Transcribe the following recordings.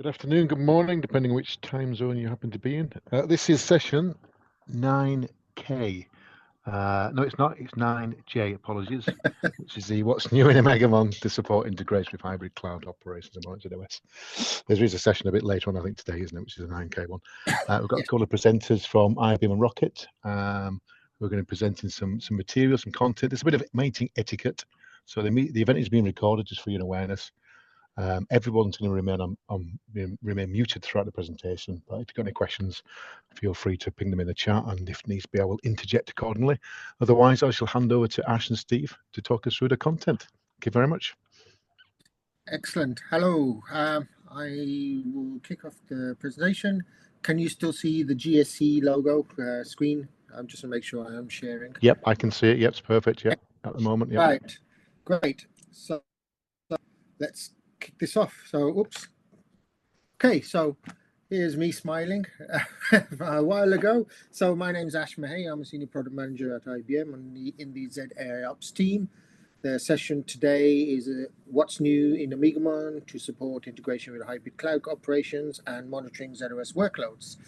Good afternoon, good morning, depending on which time zone you happen to be in. This is session 9K. No, it's not, it's 9J, apologies, which is the What's New in OMEGAMON to support integration with hybrid cloud operations and zOS. There is a session a bit later on, I think today, isn't it, which is a 9K one. We've got a couple of presenters from IBM and Rocket. We're going to be presenting some material, some content. There's a bit of meeting etiquette. So the event is being recorded just for your awareness. Everyone's going to remain muted throughout the presentation, but if you've got any questions, feel free to ping them in the chat, and if needs be, I will interject accordingly. Otherwise, I shall hand over to Ash and Steve to talk us through the content. Thank you very much. Excellent. Hello. I will kick off the presentation. Can you still see the GSC logo screen? I'm just to make sure I am sharing. Yep, I can see it. Yep, it's perfect. Yep, at the moment. Yep. Right. Great. So let's kick this off. So, oops. Okay, so here's me smiling a while ago. So my name's Ash Mahay. I'm a senior product manager at IBM in the zAIOps team. The session today is what's new in OMEGAMON to support integration with hybrid cloud operations and monitoring zOS workloads.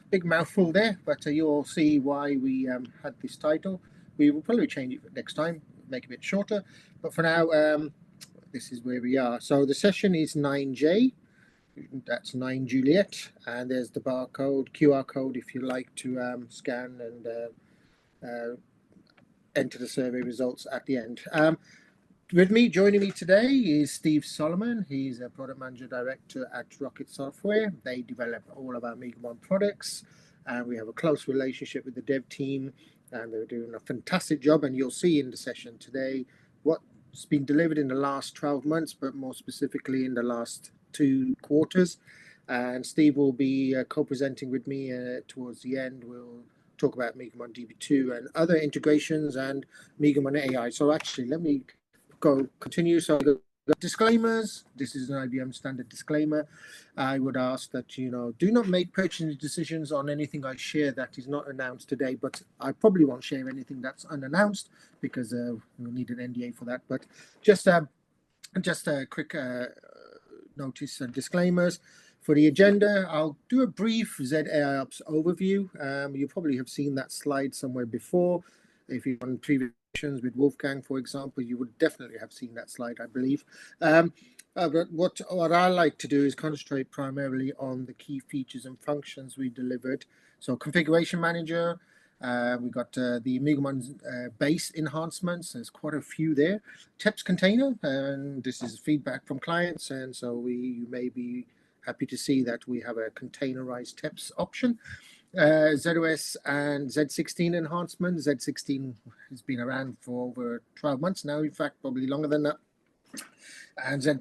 Big mouthful there, but you'll see why we had this title. We will probably change it next time, make it a bit shorter. But for now, this is where we are. So the session is 9J. That's 9 Juliet. And there's the barcode, QR code, if you like to scan and enter the survey results at the end. Joining me today is Steve Solomon. He's a product manager director at Rocket Software. They develop all of our OMEGAMON products, and we have a close relationship with the dev team, and they're doing a fantastic job. And you'll see in the session today what's been delivered in the last 12 months, but more specifically in the last 2 quarters. And Steve will be co-presenting with me towards the end. We'll talk about OMEGAMON DB2 and other integrations and OMEGAMON AI. So actually, let me continue. So the disclaimers, this is an IBM standard disclaimer. I would ask that, do not make purchasing decisions on anything I share that is not announced today, but I probably won't share anything that's unannounced because we'll need an NDA for that. But just a quick notice and disclaimers. For the agenda, I'll do a brief zAIOps overview. You probably have seen that slide somewhere before. If you're on previous sessions with Wolfgang, for example, you would definitely have seen that slide, I believe. But what I like to do is concentrate primarily on the key features and functions we delivered. So configuration manager, we got the OMEGAMON base enhancements. There's quite a few there. TEPS container, and this is feedback from clients, and so you may be happy to see that we have a containerized TEPS option. zOS and Z16 enhancement. Z16 has been around for over 12 months now, in fact, probably longer than that. And zOS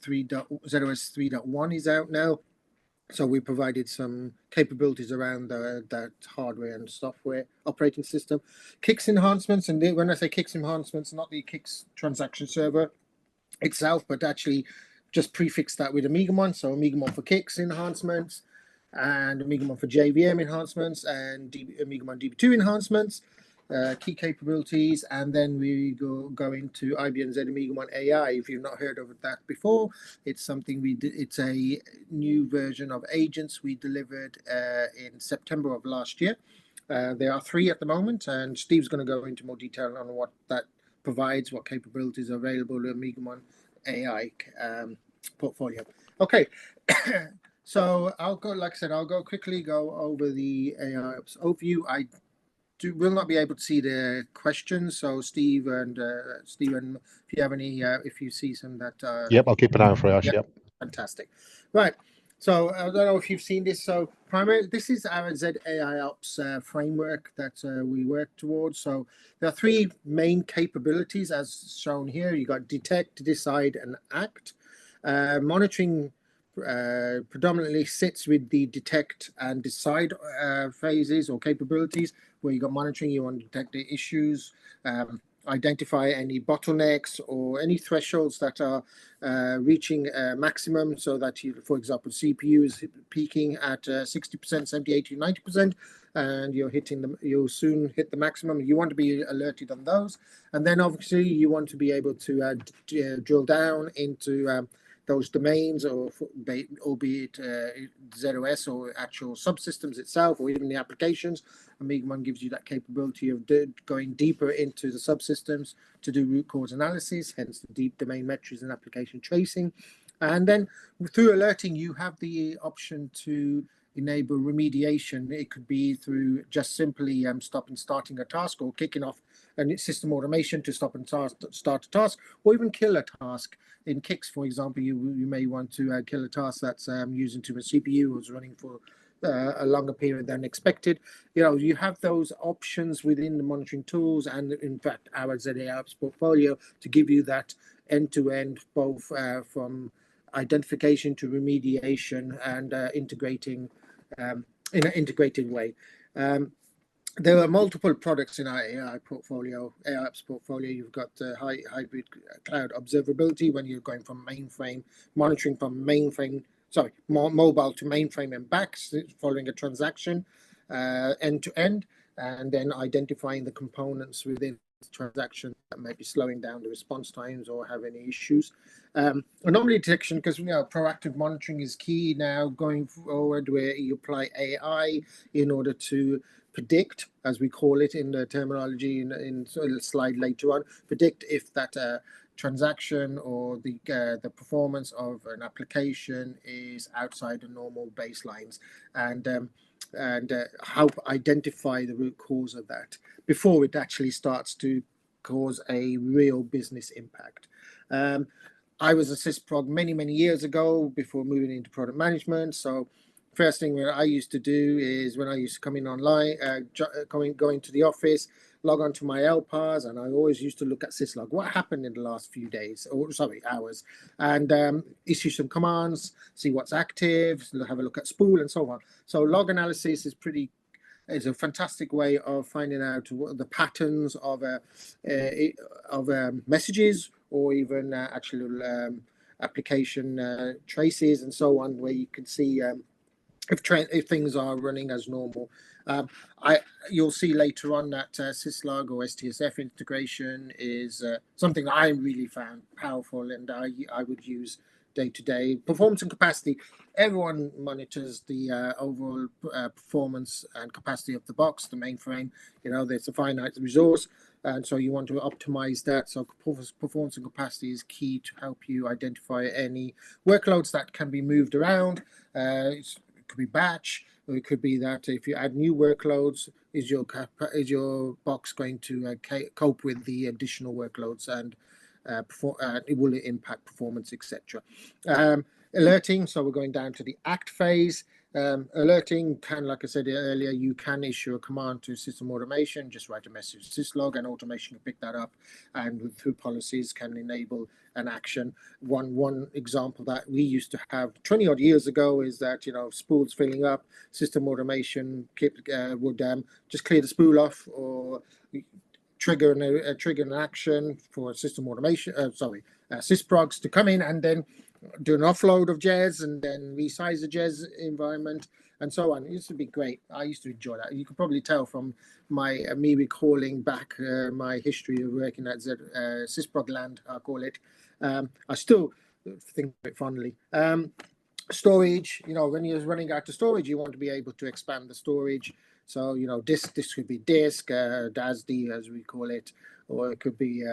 3.1 is out now. So we provided some capabilities around that hardware and software operating system. Kix enhancements, and when I say Kix enhancements, not the Kix transaction server itself, but actually just prefix that with OMEGAMON. So OMEGAMON for Kix enhancements, and OMEGAMON for JVM enhancements, and OMEGAMON DB2 enhancements, key capabilities, and then we go into IBM Z OMEGAMON AI. If you've not heard of that before, it's something we did. It's a new version of agents we delivered in September of last year. There are 3 at the moment, and Steve's going to go into more detail on what that provides, what capabilities are available in OMEGAMON AI portfolio. Okay. So I'll go, like I said, I'll quickly go over the AIOps overview. I will not be able to see the questions. So Steve and Stephen, if you have any, if you see some that. Yep, I'll keep an eye out for Ash. Yep. Fantastic. Right. So I don't know if you've seen this. So primarily, this is our zAIOps framework that we work towards. So there are 3 main capabilities as shown here. You got detect, decide, and act. Monitoring predominantly sits with the detect and decide phases or capabilities, where you got monitoring, you want to detect the issues, identify any bottlenecks or any thresholds that are reaching maximum, so that you, for example, CPU is peaking at 60%, 70, 80, 90%, and you'll soon hit the maximum. You want to be alerted on those. And then obviously you want to be able to drill down into those domains, or albeit zOS or actual subsystems itself, or even the applications. OMEGAMON gives you that capability of going deeper into the subsystems to do root cause analysis, hence the deep domain metrics and application tracing. And then through alerting, you have the option to enable remediation. It could be through just simply stop and starting a task, or kicking off a system automation to stop and start a task, or even kill a task. In Kicks, for example, you may want to kill a task that's using too much CPU, or is running for a longer period than expected. You have those options within the monitoring tools, and in fact our zAI portfolio, to give you that end-to-end, both from identification to remediation, and integrating in an integrated way. There are multiple products in our AI portfolio, AI apps portfolio. You've got hybrid cloud observability, when you're going from mainframe, monitoring from mobile to mainframe and back, following a transaction end to end, and then identifying the components within the transaction that may be slowing down the response times or have any issues. Anomaly detection, because proactive monitoring is key now going forward, where you apply AI in order to predict, as we call it in the terminology in a slide later on, predict if that transaction or the performance of an application is outside the normal baselines, and help identify the root cause of that before it actually starts to cause a real business impact. I was a sysprog many years ago before moving into product management. So first thing that I used to do is, when I used to come in online, going to the office, log on to my LPARs, and I always used to look at syslog. What happened in the last few days, or sorry, hours, and issue some commands, see what's active, have a look at spool, and so on. So log analysis is a fantastic way of finding out what the patterns of messages, or even actual application traces and so on, where you can see if things are running as normal. You'll see later on that syslog or STSF integration is something that I really found powerful, and I would use day to day. Performance and capacity. Everyone monitors the overall performance and capacity of the box, the mainframe. There's a finite resource, and so you want to optimize that. So performance and capacity is key to help you identify any workloads that can be moved around. It could be batch, or it could be that if you add new workloads, is your box going to cope with the additional workloads, and it will impact performance, etc. Alerting, so we're going down to the act phase. Alerting can, like I said earlier, you can issue a command to system automation, just write a message to syslog, and automation can pick that up, and through policies can enable an action. One example that we used to have 20 odd years ago is that spools filling up, system automation would just clear the spool off, or trigger an action for system automation, sysprogs to come in and then do an offload of JES, and then resize the JES environment, and so on. It used to be great. I used to enjoy that. You could probably tell from me recalling back my history of working at sysprog land, I call it. I still think of it fondly. Storage, when you're running out of storage, you want to be able to expand the storage. So, this could be disk, DASD as we call it, or it could be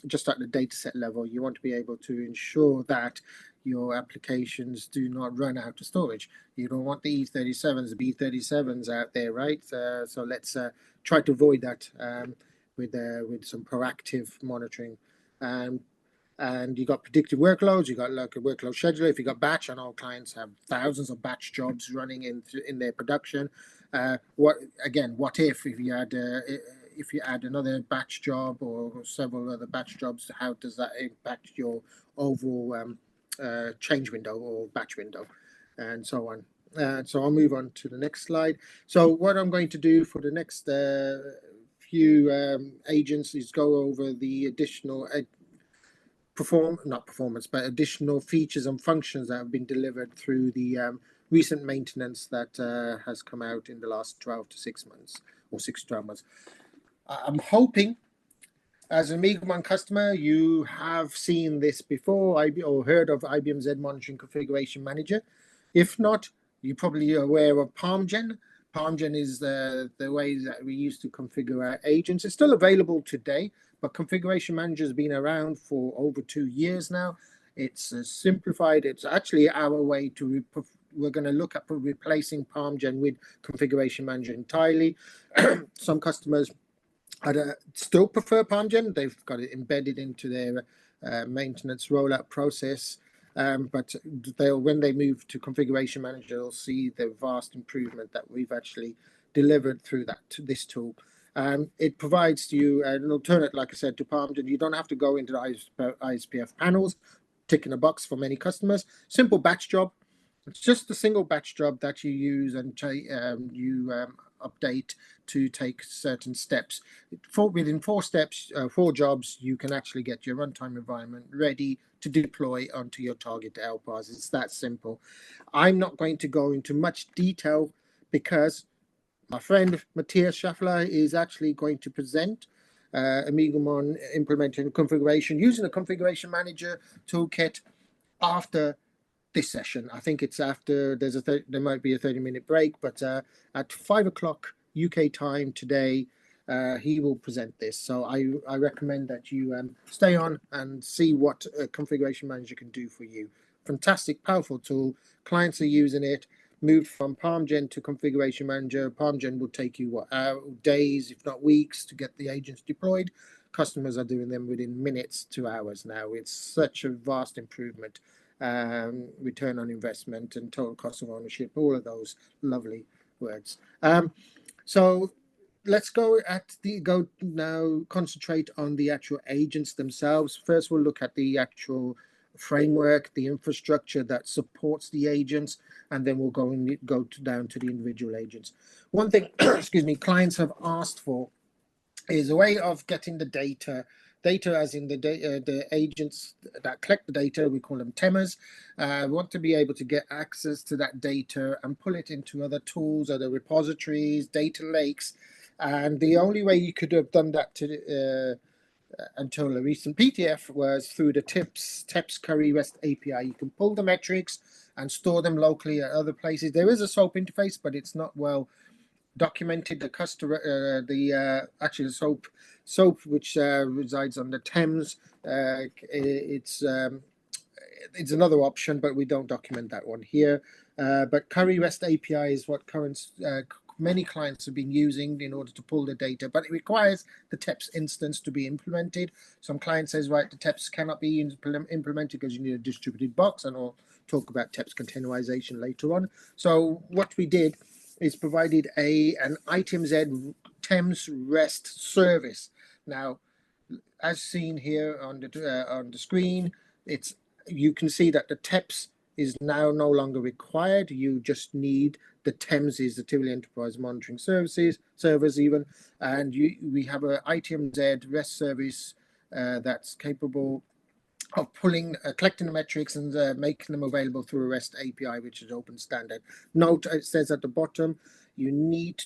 just at the dataset level. You want to be able to ensure that your applications do not run out of storage. You don't want the E37s, the B37s out there, right? So let's try to avoid that with some proactive monitoring. And you got predictive workloads. You got like a workload scheduler. If you got batch, I know clients have thousands of batch jobs running in their production. What if you add another batch job or several other batch jobs? How does that impact your overall change window or batch window, and so on? So I'll move on to the next slide. So what I'm going to do for the next few agents is go over the additional additional features and functions that have been delivered through the recent maintenance that has come out in the last 12 to 6 months, or 6 to 12 months. I'm hoping as an OMEGAMON customer, you have seen this before or heard of IBM Z Monitoring Configuration Manager. If not, you're probably aware of PalmGen. PalmGen is the way that we used to configure our agents. It's still available today, but Configuration Manager has been around for over 2 years now. It's simplified. It's actually our way to we're going to look at replacing PalmGen with Configuration Manager entirely. Some customers still prefer PalmGen. They've got it embedded into their maintenance rollout process. But when they move to Configuration Manager, they'll see the vast improvement that we've actually delivered through this tool. It provides you an alternate, like I said, to PalmGen. You don't have to go into the ISPF panels, ticking a box for many customers. Simple batch job. It's just a single batch job that you use and update to take certain steps. Within 4 steps, 4 jobs, you can actually get your runtime environment ready to deploy onto your target LPARs. It's that simple. I'm not going to go into much detail because my friend Matthias Schaffler is actually going to present OMEGAMON implementing configuration using a configuration manager toolkit after this session. I think it's after there might be a 30-minute break, but at 5 o'clock UK time today, he will present this. So I recommend that you stay on and see what a configuration manager can do for you. Fantastic, powerful tool. Clients are using it. Moved from PalmGen to Configuration Manager. PalmGen will take you days, if not weeks, to get the agents deployed. Customers are doing them within minutes to hours now. It's such a vast improvement. Return on investment and total cost of ownership, all of those lovely words. So let's go now, concentrate on the actual agents themselves. First, we'll look at the actual framework, the infrastructure that supports the agents, and then we'll go down to the individual agents. One thing, excuse me, clients have asked for is a way of getting the data as in the agents that collect the data. We call them TEMers. Want to be able to get access to that data and pull it into other tools, other repositories, data lakes. And the only way you could have done that until a recent PTF was through the TEPS Curry REST API. You can pull the metrics and store them locally at other places. There is a SOAP interface, but it's not well documented. The customer, actually the SOAP which resides on the Thames, it's another option, but we don't document that one here. But Curry REST API is what many clients have been using in order to pull the data, but it requires the TEPS instance to be implemented. Some client says, right, the TEPS cannot be implemented because you need a distributed box, and I'll talk about TEPS containerization later on. So what we did is provided an ITMZ TEMS REST service. Now, as seen here on the screen, you can see that the TEPS is now no longer required. You just need the TEMS, is the Tivoli Enterprise Monitoring servers even, and we have a ITMZ REST service that's capable of collecting the metrics and making them available through a REST API, which is open standard. Note, it says at the bottom, you need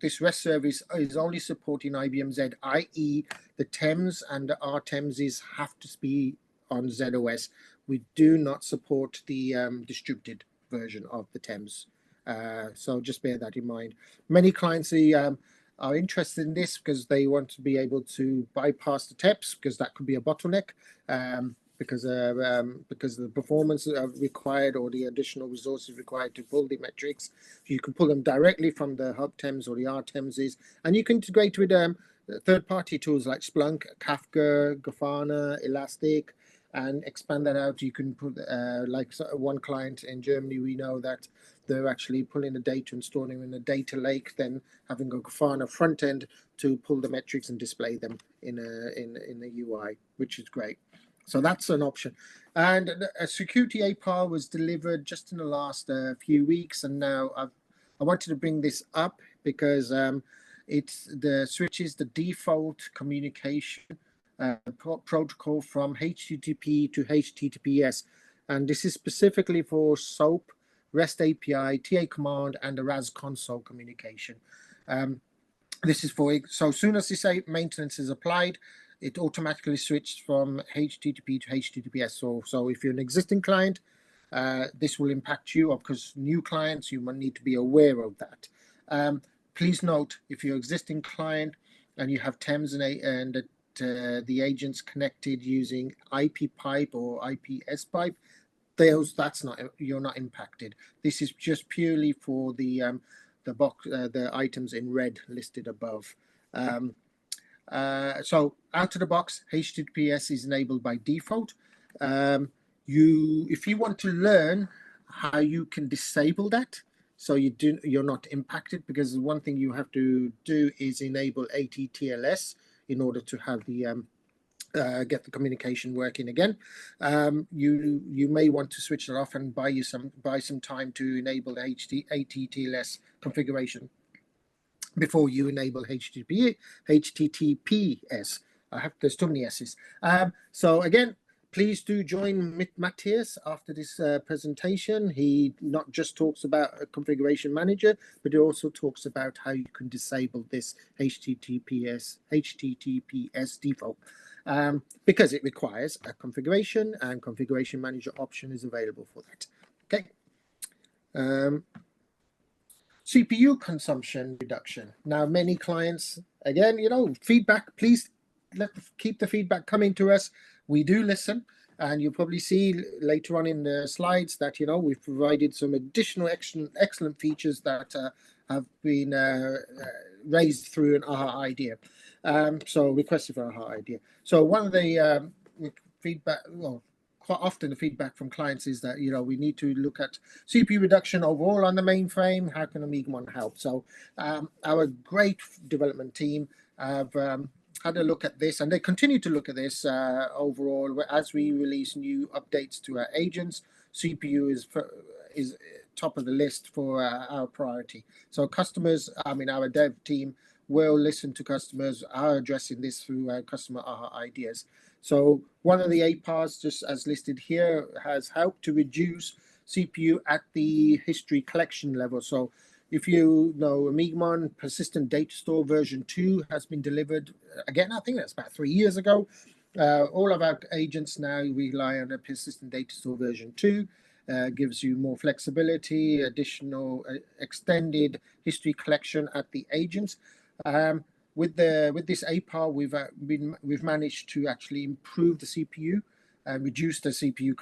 this REST service is only supporting IBM Z, i.e. the TEMS and the RTEMSs have to be on zOS. We do not support the distributed version of the TEMS. So just bear that in mind. Many clients are interested in this because they want to be able to bypass the TEPS, because that could be a bottleneck, because of the performance required or the additional resources required to pull the metrics. You can pull them directly from the Hub TEMS or the RTEMSs, and you can integrate with third-party tools like Splunk, Kafka, Grafana, Elastic, and expand that out. You can put, like one client in Germany, we know that they're actually pulling the data and storing them in a data lake, then having a Grafana front end to pull the metrics and display them in a UI, which is great. So that's an option. And a security APAR was delivered just in the last few weeks, and now I wanted to bring this up because it's the switches the default communication protocol from HTTP to HTTPS, and this is specifically for SOAP, REST API, TA command, and the RAS console communication. This is so soon as this maintenance is applied, it automatically switched from HTTP to HTTPS. So if you're an existing client, this will impact you, because new clients, you might need to be aware of that. Please note, if you're an existing client and you have TEMS and the agents connected using IP pipe or IPS pipe, you're not impacted. This is just purely for the items in red listed above. So out of the box, HTTPS is enabled by default. If you want to learn how you can disable that, so you're not impacted, because one thing you have to do is enable ATTLS in order to have the get the communication working again. You may want to switch it off and buy some time to enable ATTLS configuration before you enable HTTPS. There's too many S's. So again, please do join Matthias after this presentation. He not just talks about a configuration manager, but he also talks about how you can disable this HTTPS default, because it requires a configuration, and configuration manager option is available for that. Okay. CPU consumption reduction. Now, many clients, again, feedback, please keep the feedback coming to us. We do listen, and you'll probably see later on in the slides that, we've provided some additional excellent features that have been raised through an AHA idea. So requested for AHA idea. So one of the feedback, quite often the feedback from clients is that, we need to look at CPU reduction overall on the mainframe. How can OMEGAMON help? So our great development team have had a look at this, and they continue to look at this overall as we release new updates to our agents. CPU is top of the list for our priority. So customers, our dev team will listen to customers, are addressing this through customer AHA ideas. So one of the APAs, just as listed here, has helped to reduce CPU at the history collection level. So if you know, OMEGAMON persistent data store version 2 has been delivered. Again, I think that's about 3 years ago. All of our agents now rely on a persistent data store version 2. Gives you more flexibility, additional extended history collection at the agents. With this APA, we've managed to actually improve the CPU and reduce the CPU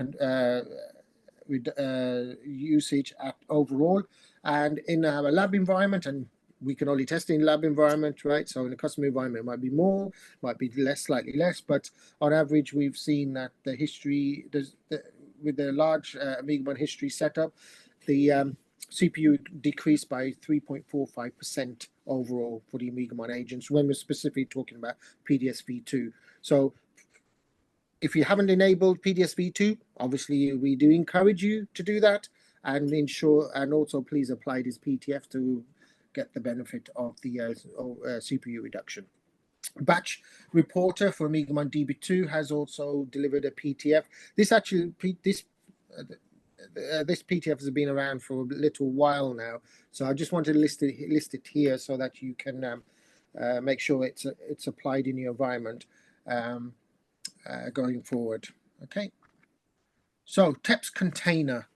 usage overall. And in our lab environment, and we can only test in lab environment, right? So in a customer environment, it might be more, might be less, slightly less, but on average, we've seen that the history, with the large OMEGAMON history setup, the CPU decreased by 3.45% overall for the OMEGAMON agents when we're specifically talking about PDS-V2. So if you haven't enabled PDS-V2, obviously we do encourage you to do that, and also please apply this PTF to get the benefit of the CPU reduction. Batch Reporter for OMEGAMON DB2 has also delivered a PTF. This PTF has been around for a little while now, so I just wanted to list it here so that you can make sure it's applied in your environment going forward. Okay. So TEPS container.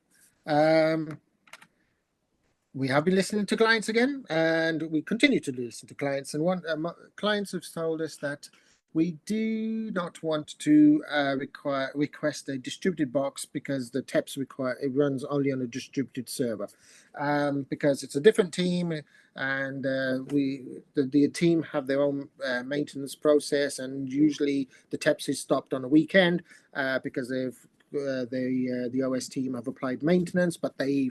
We have been listening to clients again, and we continue to listen to clients. And clients have told us that we do not want to request a distributed box because the TEPS it runs only on a distributed server, because it's a different team, and the team have their own maintenance process, and usually the TEPS is stopped on a weekend because the OS team have applied maintenance, but they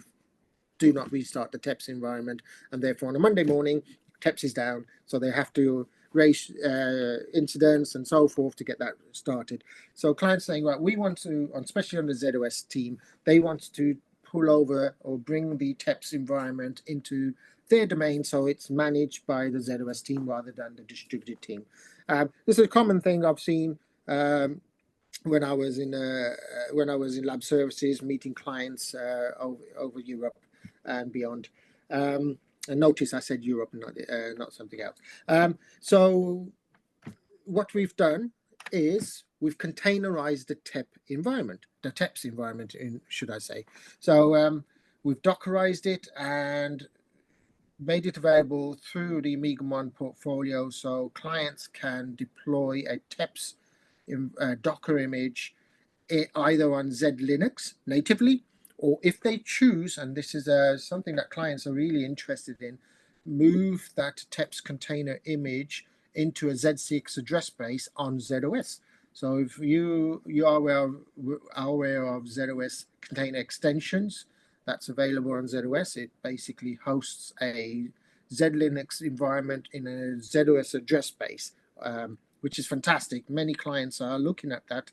do not restart the TEPS environment, and therefore on a Monday morning, TEPS is down, so they have to raise incidents and so forth to get that started. So clients saying, right, we want to, especially on the zOS team, they want to pull over or bring the TEPS environment into their domain, so it's managed by the zOS team rather than the distributed team. This is a common thing I've seen when I was in lab services, meeting clients over Europe and beyond. And notice I said Europe, not something else. So what we've done is we've containerized the TEPS environment, should I say. So we've Dockerized it and made it available through the OMEGAMON portfolio, so clients can deploy a TEPS Docker image either on Z Linux natively, or if they choose, and this is something that clients are really interested in, move that TEPS container image into a Z6 address space on zOS. So if you are aware of zOS container extensions, that's available on zOS. It basically hosts a Z Linux environment in a zOS address space, which is fantastic. Many clients are looking at that.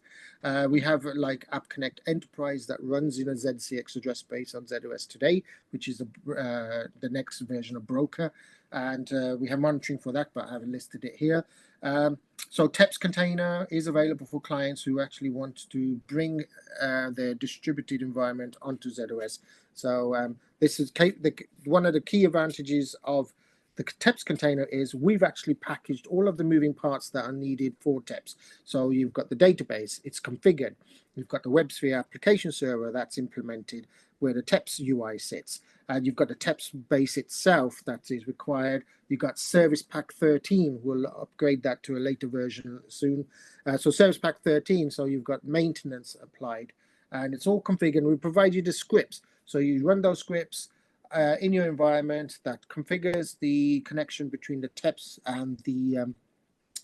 We have like App Connect Enterprise that runs in a ZCX address space on zOS today, which is the next version of Broker. And we have monitoring for that, but I haven't listed it here. So TEPS container is available for clients who actually want to bring their distributed environment onto zOS. So this is one of the key advantages of the TEPS container is we've actually packaged all of the moving parts that are needed for TEPS. So you've got the database, it's configured. You've got the WebSphere application server that's implemented where the TEPS UI sits. And you've got the TEPS base itself that is required. You've got Service Pack 13. We'll upgrade that to a later version soon. So Service Pack 13, so you've got maintenance applied. And it's all configured. We provide you the scripts. So you run those scripts in your environment that configures the connection between the TEPS and the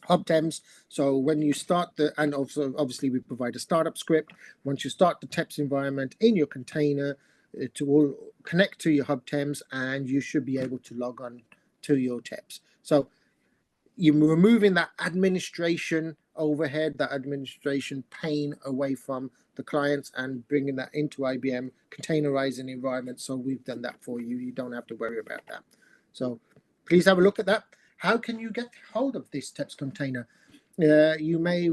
hubtems. So when you start and also obviously we provide a startup script. Once you start the TEPS environment in your container, it will connect to your hubtems and you should be able to log on to your TEPS. So you're removing that administration overhead, that administration pain away from the clients and bringing that into IBM, containerizing environment. So we've done that for you. You don't have to worry about that. So please have a look at that. How can you get hold of this TEPS container? You may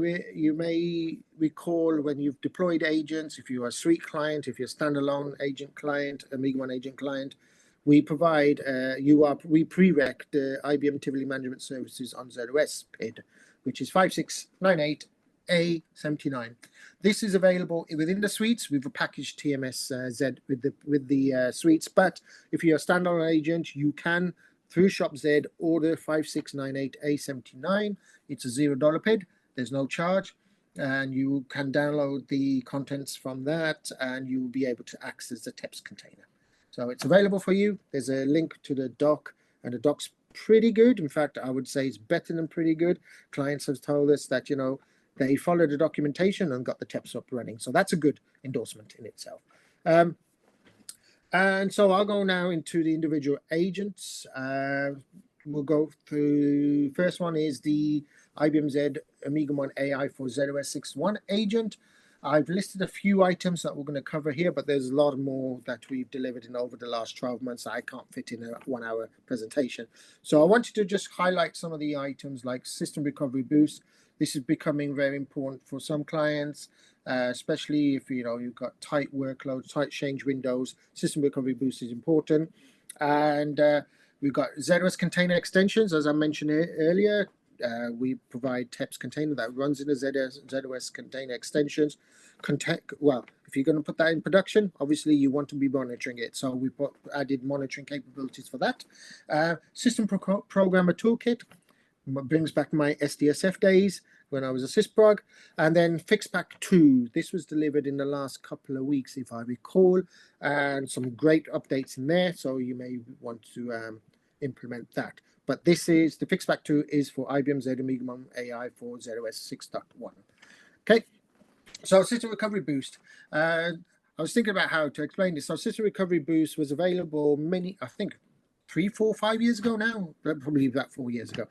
recall when you've deployed agents, if you're a suite client, if you're a standalone agent client, a OMEGAMON agent client, we provide, we pre-rec the IBM Tivoli Management Services on zOS PID, which is 5698A79. This is available within the suites. We've packaged TMS Z with the suites, but if you're a standalone agent, you can, through ShopZ, order 5698A79. It's a $0 PID. There's no charge. And you can download the contents from that, and you will be able to access the TEPS container. So it's available for you. There's a link to the doc, and the doc's pretty good. In fact, I would say it's better than pretty good. Clients have told us that, they followed the documentation and got the TEPS up running. So that's a good endorsement in itself. And so I'll go now into the individual agents. We'll go through, first one is the IBM Z OMEGAMON AI for zOS 6.1 agent. I've listed a few items that we're going to cover here, but there's a lot more that we've delivered in over the last 12 months that I can't fit in a 1-hour presentation. So I wanted to just highlight some of the items like System Recovery Boost. This is becoming very important for some clients, especially if you've got tight workloads, tight change windows. System Recovery Boost is important. And we've got zOS container extensions, as I mentioned earlier. We provide TEPS container that runs in the zOS container extensions. Well, if you're going to put that in production, obviously you want to be monitoring it. So we added monitoring capabilities for that. System Programmer Toolkit brings back my SDSF days when I was a sysprog. And then Fixpack 2. This was delivered in the last couple of weeks, if I recall, and some great updates in there. So you may want to implement that. But this is, the Fixpack 2 is for IBM Z OMEGAMON AI for zOS 6.1. Okay, so System Recovery Boost. I was thinking about how to explain this. So System Recovery Boost was available I think 3, 4, 5 years ago now, probably about 4 years ago.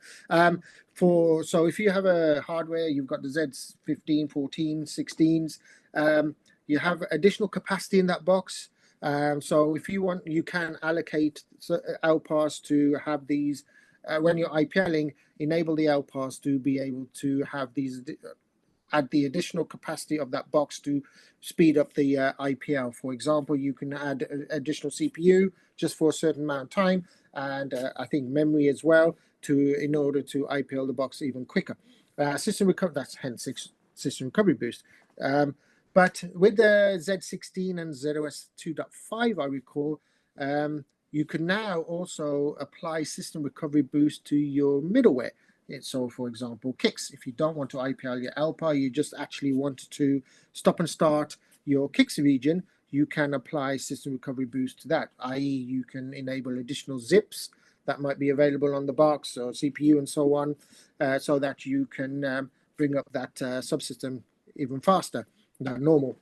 So if you have a hardware, you've got the Zs 15, 14, 16s, you have additional capacity in that box. So if you want, you can allocate LPAS to have these, when you're IPLing, enable the LPAS to be able to have these, add the additional capacity of that box to speed up the IPL. For example, you can add additional CPU just for a certain amount of time, and I think memory as well. in order to IPL the box even quicker. System recovery, that's hence system recovery boost. But with the Z16 and zOS 2.5, I recall, you can now also apply system recovery boost to your middleware. So, for example, Kix. If you don't want to IPL your Alpha, you just actually want to stop and start your Kix region, you can apply system recovery boost to that, i.e. you can enable additional zips that might be available on the box or CPU and so on, so that you can bring up that subsystem even faster than normal.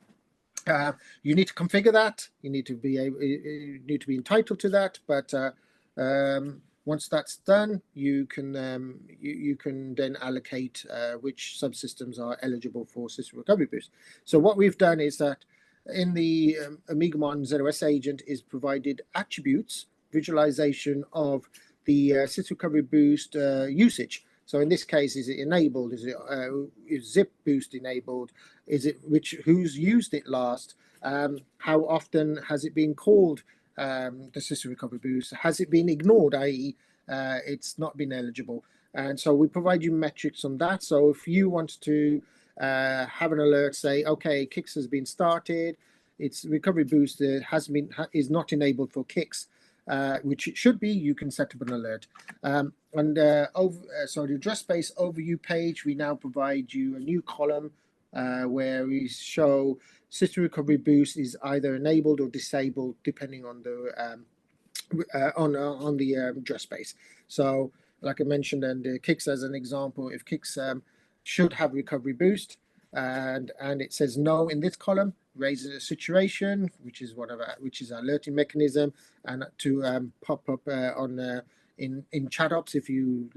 You need to configure that. You need to be entitled to that. But once that's done, you can then allocate which subsystems are eligible for system recovery boost. So what we've done is that in the OMEGAMON zOS agent is provided attributes, visualization of the system recovery boost usage. So in this case, is it enabled? Is zip boost enabled? Is it who's used it last? How often has it been called, the system recovery boost? Has it been ignored, i.e. It's not been eligible? And so we provide you metrics on that. So if you want to have an alert, say, okay, Kix has been started, its recovery boost is not enabled for Kix, which it should be, you can set up an alert. So the address space overview page, we now provide you a new column where we show system recovery boost is either enabled or disabled depending on the address space. So, like I mentioned, and Kix as an example, if Kix should have recovery boost, and it says no in this column, raises a situation, which is our alerting mechanism, and to pop up in ChatOps. If you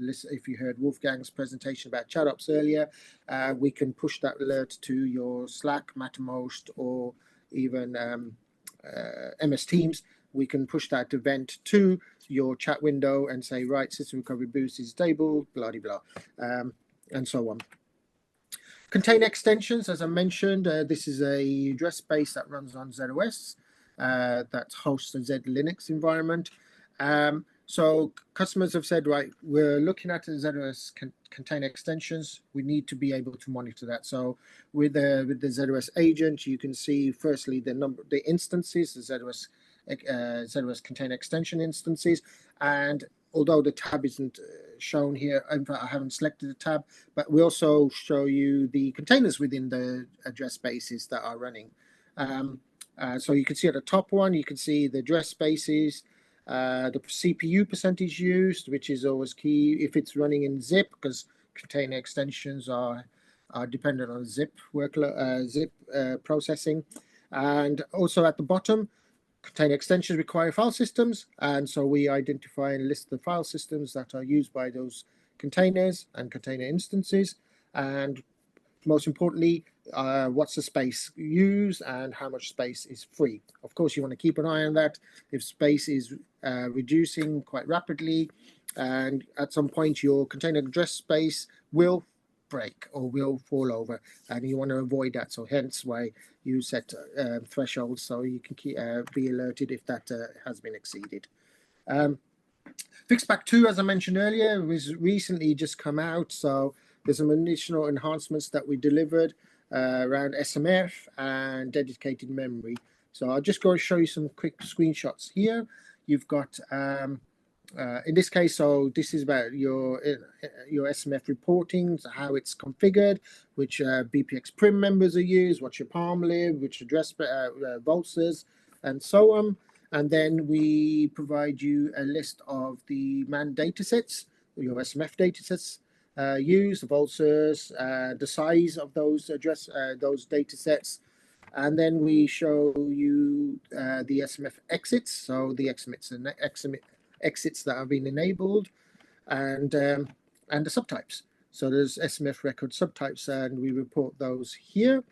heard Wolfgang's presentation about ChatOps earlier, we can push that alert to your Slack, Mattermost, or even MS Teams. We can push that event to your chat window and say, right, system recovery boost is stable, blah, blah, blah, and so on. Container extensions, as I mentioned, this is a address space that runs on zOS that hosts a Z Linux environment. So customers have said, right, we're looking at the zOS container extensions. We need to be able to monitor that. So with the zOS agent, you can see firstly the instances, the zOS container extension instances, and although the tab isn't shown here, in fact, I haven't selected the tab, but we also show you the containers within the address spaces that are running. So you can see at the top one, you can see the address spaces, the CPU percentage used, which is always key if it's running in zip, because container extensions are dependent on zip processing. And also at the bottom, container extensions require file systems, and so we identify and list the file systems that are used by those containers and container instances, and most importantly, what's the space used and how much space is free. Of course, you want to keep an eye on that. If space is reducing quite rapidly, and at some point your container address space will break or will fall over, and you want to avoid that. So hence why you set thresholds so you can be alerted if that has been exceeded. Fixpack 2, as I mentioned earlier, was recently just come out. So there's some additional enhancements that we delivered around SMF and dedicated memory. So I'll just go and show you some quick screenshots here. You've got in this case, so this is about your SMF reporting, so how it's configured, which BPX prim members are used, what's your palm lib, which address vultures, and so on. And then we provide you a list of the man datasets, your SMF datasets used, the vultures, the size of those those datasets. And then we show you the SMF exits, so the exits that have been enabled, and the subtypes. So there's SMF record subtypes, and we report those here.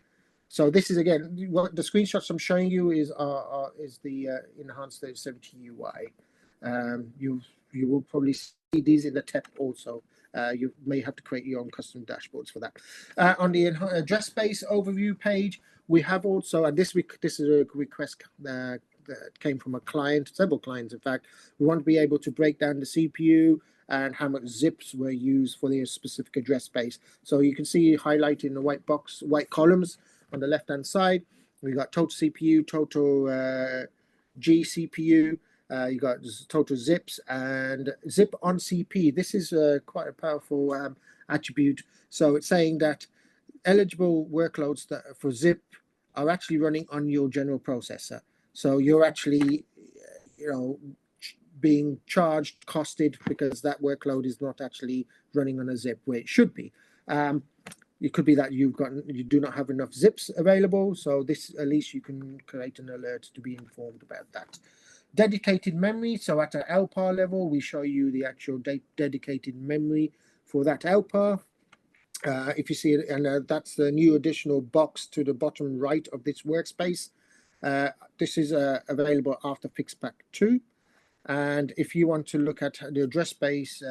So this is, again, what the screenshots I'm showing you is the enhanced 70 UI. You will probably see these in the TEP also. You may have to create your own custom dashboards for that. On the address space overview page, we have also, and this is a request that came from a client, several clients in fact. We want to be able to break down the CPU and how much zips were used for their specific address space. So you can see highlighted in the white box, white columns on the left-hand side. We got total CPU, total GCPU. You got total zips and zip on CP. This is quite a powerful attribute. So it's saying that eligible workloads that for zip are actually running on your general processor. So you're actually, being charged, costed, because that workload is not actually running on a zip where it should be. It could be that you do not have enough zips available. So this, at least you can create an alert to be informed about that. Dedicated memory. So at an LPAR level, we show you the actual dedicated memory for that LPAR. If you see it, and that's the new additional box to the bottom right of this workspace. This is available after FixPack 2. And if you want to look at the address space,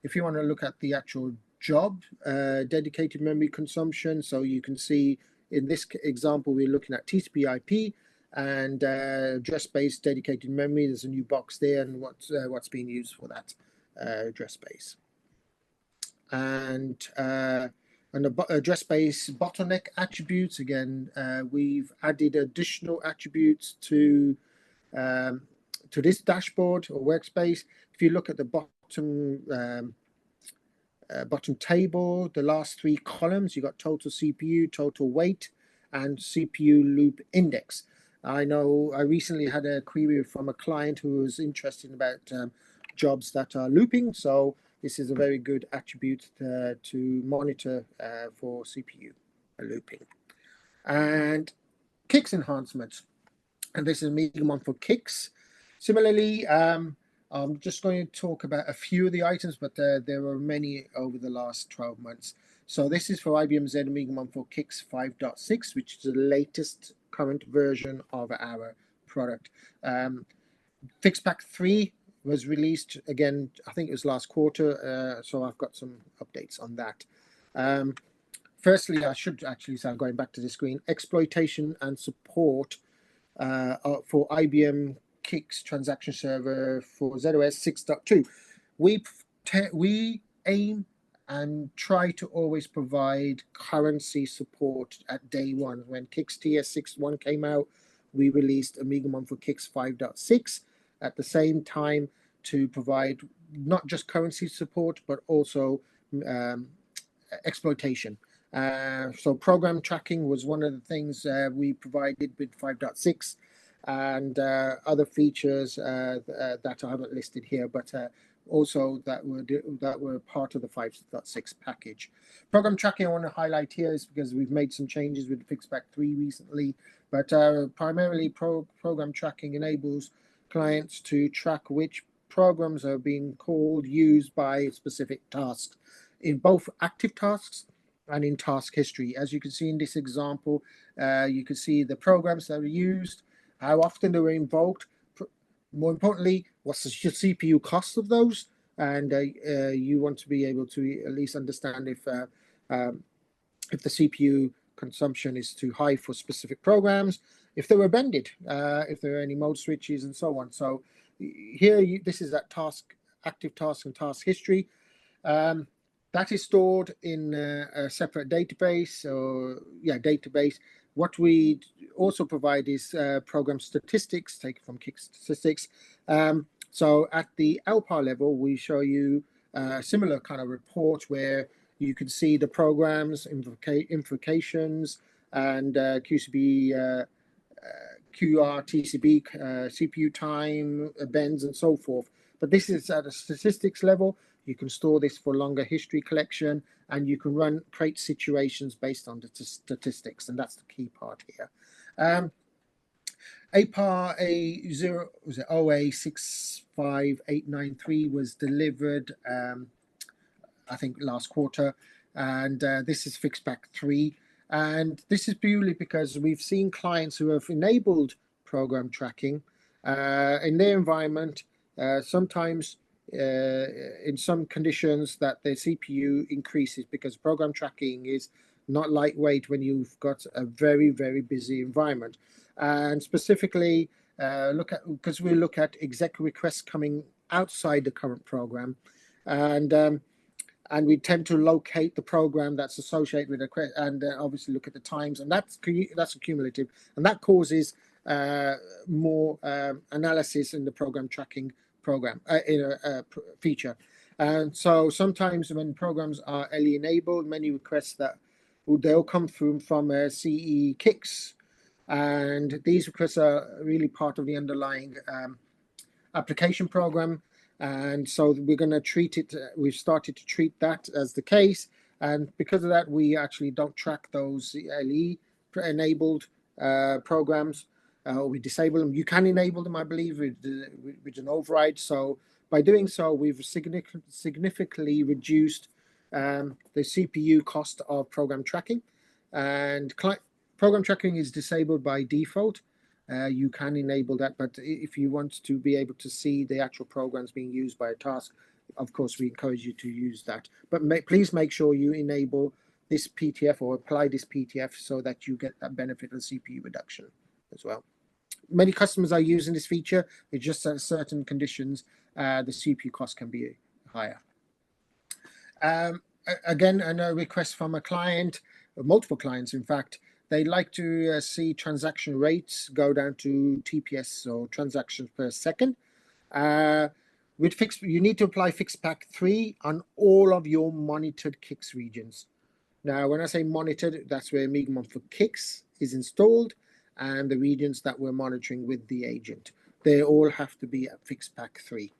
if you want to look at the actual job dedicated memory consumption, so you can see in this example, we're looking at TCP/IP and address space dedicated memory. There's a new box there, and what's being used for that address space. And the address space bottleneck attributes, again, we've added additional attributes to this dashboard or workspace. If you look at the bottom table, the last 3 columns, you got total CPU, total weight, and CPU loop index. I know I recently had a query from a client who was interested about jobs that are looping. So this is a very good attribute to monitor for CPU looping. And Kicks enhancements. And this is OMEGAMON for Kicks. Similarly, I'm just going to talk about a few of the items, but there are many over the last 12 months. So this is for IBM Z OMEGAMON for Kicks 5.6, which is the latest current version of our product. FixPack 3 was released again, I think it was last quarter, so I've got some updates on that. Firstly, I should actually start going back to the screen. Exploitation and support for IBM Kicks transaction server for zOS 6.2. We aim and try to always provide currency support at day one. When Kicks TS6.1 came out, we released OMEGAMON for Kicks 5.6 at the same time to provide not just currency support, but also exploitation. So program tracking was one of the things we provided with 5.6, and other features that I haven't listed here, but also that were part of the 5.6 package. Program tracking I want to highlight here is because we've made some changes with FixPack 3 recently, but primarily program tracking enables clients to track which programs are being called, used by specific tasks, in both active tasks and in task history. As you can see in this example, you can see the programs that are used, how often they were invoked, more importantly, what's the CPU cost of those, and you want to be able to at least understand if the CPU consumption is too high for specific programs, if they were bended, if there are any mode switches, and so on. So here, this is that task, active task and task history. That is stored in a separate database, database. What we also provide is program statistics, taken from Kick Statistics. So at the LPAR level, we show you a similar kind of report where you can see the programs, invocations, and QCB, QR, TCB, CPU time, bends, and so forth. But this is at a statistics level. You can store this for longer history collection, and you can create situations based on the statistics, and that's the key part here. APAR OA65893 was delivered, I think, last quarter, and this is FixPack 3. And this is purely because we've seen clients who have enabled program tracking in their environment, sometimes in some conditions that the CPU increases, because program tracking is not lightweight when you've got a very, very busy environment. And specifically, because we look at exec requests coming outside the current program, and we tend to locate the program that's associated with a and obviously look at the times, and that's cumulative, and that causes more analysis in the program tracking feature. And so sometimes when programs are LE enabled, many requests they'll come through from CE kicks, and these requests are really part of the underlying application program. And so we're going to treat it, we've started to treat that as the case. And because of that, we actually don't track those LE enabled programs. We disable them. You can enable them, I believe, with an override. So by doing so, we've significantly reduced the CPU cost of program tracking. And program tracking is disabled by default. You can enable that, but if you want to be able to see the actual programs being used by a task, of course, we encourage you to use that. But please make sure you enable this PTF or apply this PTF so that you get that benefit of CPU reduction as well. Many customers are using this feature. It's just at certain conditions, the CPU cost can be higher. Again, a request from a client, multiple clients, in fact. They like to see transaction rates go down to TPS, or transactions per second. You need to apply FixPack 3 on all of your monitored KICS regions. Now, when I say monitored, that's where OMEGAMON for KICS is installed, and the regions that we're monitoring with the agent. They all have to be at FixPack 3.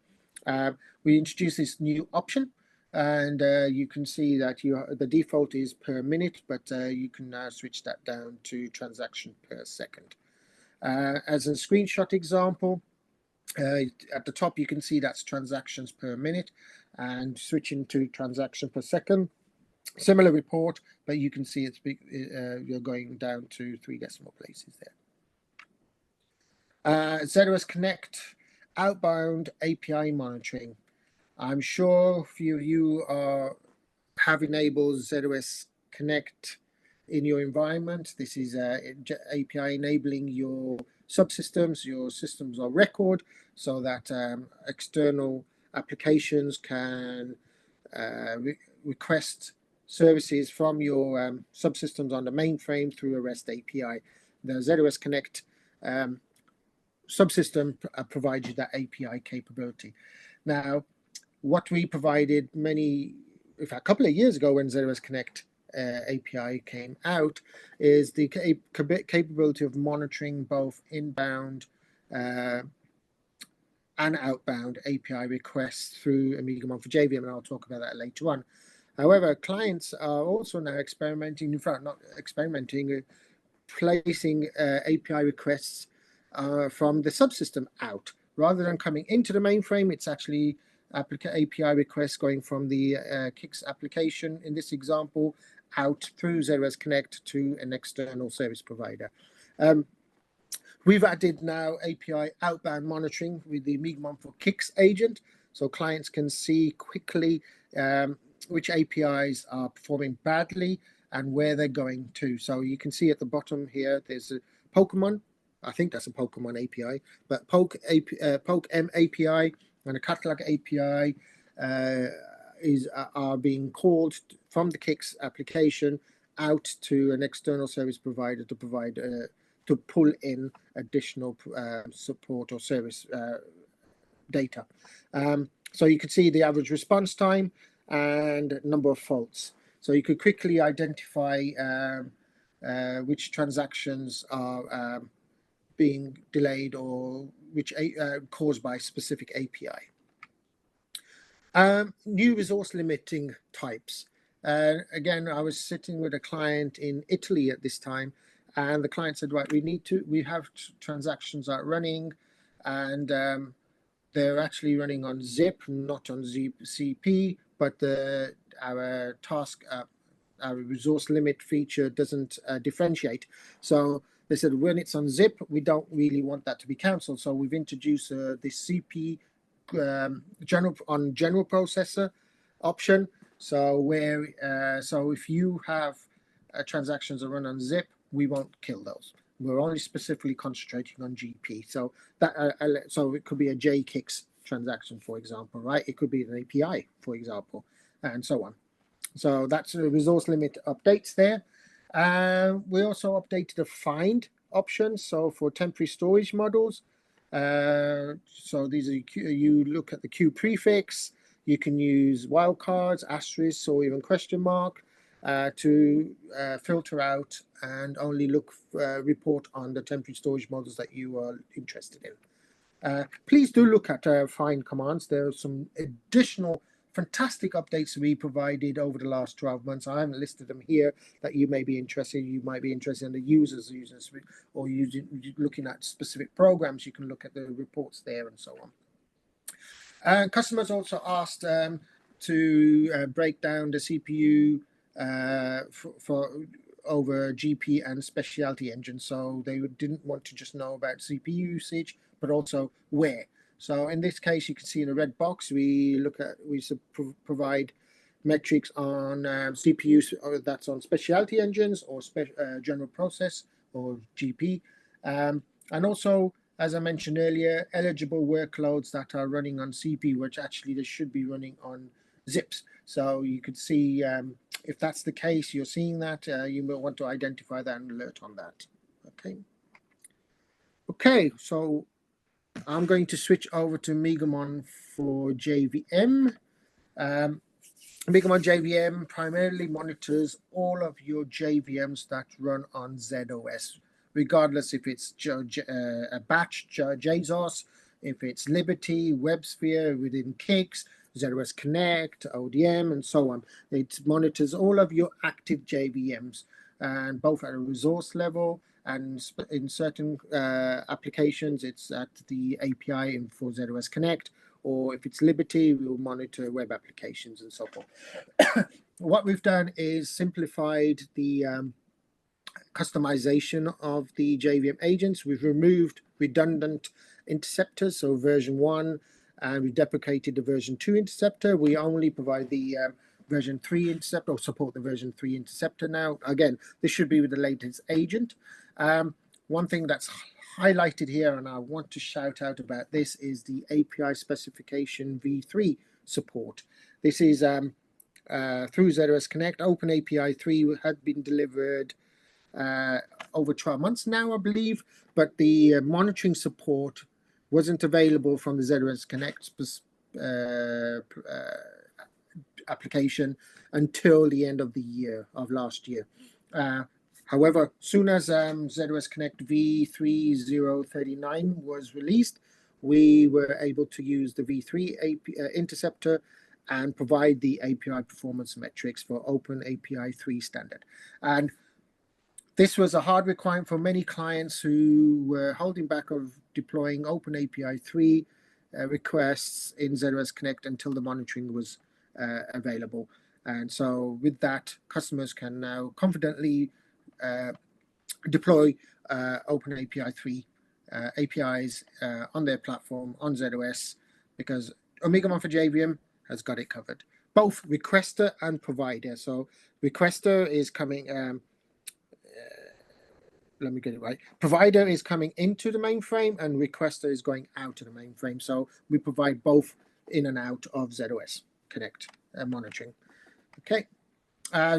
We introduced this new option, and you can see that the default is per minute, but you can now switch that down to transaction per second. As a screenshot example, at the top you can see that's transactions per minute, and switching to transaction per second. Similar report, but you can see you're going down to 3 decimal places there. zOS Connect outbound API monitoring. I'm sure a few of you have enabled zOS Connect in your environment. This is API enabling your subsystems, your systems of record, so that external applications can request services from your subsystems on the mainframe through a REST API. The zOS Connect subsystem provides you that API capability. Now, what we provided a couple of years ago when zOS Connect API came out is the capability of monitoring both inbound and outbound API requests through OMEGAMON for JVM, and I'll talk about that later on. However, clients are also now experimenting, in fact, not experimenting, placing API requests from the subsystem out. Rather than coming into the mainframe, it's actually API requests going from the KICS application, in this example, out through zOS Connect to an external service provider. We've added now API outbound monitoring with the OMEGAMON for KICS agent, so clients can see quickly which APIs are performing badly and where they're going to. So you can see at the bottom here, there's a Pokemon. I think that's a Pokemon API, but Poke M API and a Catalog API are being called from the KICS application out to an external service provider to provide to pull in additional support or service data. So you can see the average response time and number of faults. So you could quickly identify which transactions are being delayed or which caused by specific API. New resource limiting types. Again, I was sitting with a client in Italy at this time, and the client said, right, we have transactions that are running, and they're actually running on zip, not on CP, but our resource limit feature doesn't differentiate. So they said, when it's on zip, we don't really want that to be cancelled. So we've introduced this CP general processor option. So so if you have transactions that run on zip, we won't kill those. We're only specifically concentrating on GP. So that so it could be a JKICS transaction, for example, right? It could be an API, for example, and so on. So that's a resource limit updates there. We also updated the find option. So for temporary storage models, so these are, you look at the queue prefix, you can use wildcards, asterisks, or even question mark to filter out and only report on the temporary storage models that you are interested in. Please do look at find commands. There are some additional fantastic updates we provided over the last 12 months. I haven't listed them here that you may be interested. You might be interested in the users or looking at specific programs. You can look at the reports there and so on. Customers also asked to break down the CPU for over GP and specialty engines. So they didn't want to just know about CPU usage, but also where. So in this case, you can see in the red box, we provide metrics on CPUs that's on specialty engines or general process or GP. And also, as I mentioned earlier, eligible workloads that are running on CPU, which actually they should be running on zips. So you could see if that's the case, you're seeing that, you will want to identify that and alert on that. Okay, so I'm going to switch over to OMEGAMON for JVM. OMEGAMON JVM primarily monitors all of your JVMs that run on zOS, regardless if it's a batch JSOS, if it's Liberty, WebSphere within Kix, zOS Connect, ODM, and so on. It monitors all of your active JVMs, and both at a resource level, and in certain applications, it's at the API for zOS Connect, or if it's Liberty, we'll monitor web applications and so forth. What we've done is simplified the customization of the JVM agents. We've removed redundant interceptors, so version 1, and we deprecated the version 2 interceptor. We only provide the version 3 interceptor, or support the version 3 interceptor now. Again, this should be with the latest agent. One thing that's highlighted here, and I want to shout out about this, is the API specification v3 support. This is through zOS Connect. Open API 3 had been delivered over 12 months now, I believe, but the monitoring support wasn't available from the zOS Connect application until the end of the year of last year. However, soon as zOS Connect v3039 was released, we were able to use the v3 interceptor and provide the API performance metrics for Open API 3 standard. And this was a hard requirement for many clients who were holding back of deploying Open API 3 requests in zOS Connect until the monitoring was available. And so with that, customers can now confidently deploy Open API 3 APIs on their platform on zOS, because OMEGAMON for JVM has got it covered, both requester and provider. So requester is coming, let me get it right. Provider is coming into the mainframe and requester is going out to the mainframe. So we provide both in and out of zOS Connect monitoring. Okay.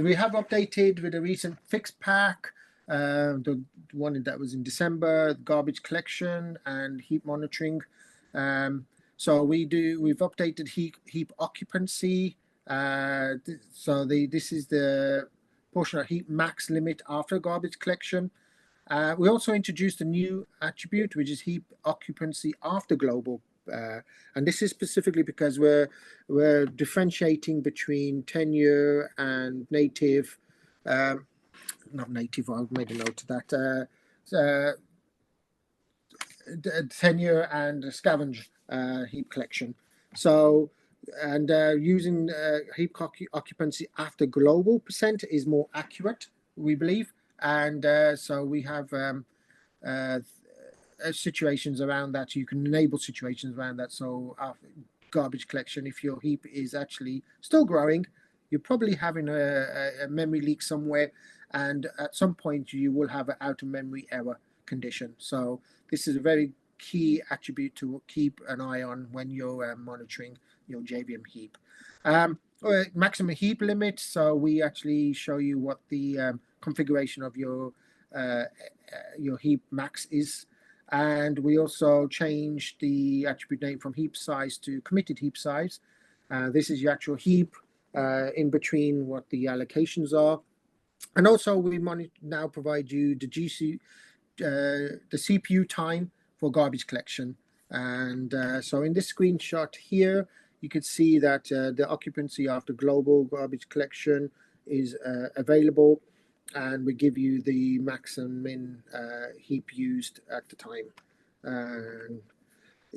We have updated with a recent fix pack, the one that was in December, garbage collection and heap monitoring. So we've updated heap occupancy. This is the portion of heap max limit after garbage collection. We also introduced a new attribute, which is heap occupancy after global. And this is specifically because we're differentiating between tenure and native, not native, I've made a note of that, tenure and scavenge heap collection. So, and using heap occupancy after global percent is more accurate, we believe. And so we have situations around that. You can enable situations around that. So after garbage collection, if your heap is actually still growing, you're probably having a memory leak somewhere, and at some point you will have an out of memory error condition. So this is a very key attribute to keep an eye on when you're monitoring your JVM heap. Maximum heap limit. So we actually show you what the configuration of your heap max is. And we also change the attribute name from heap size to committed heap size. This is your actual heap in between what the allocations are. And also we now provide you the CPU time for garbage collection. And so in this screenshot here, you can see that the occupancy after global garbage collection is available, and we give you the max and min heap used at the time.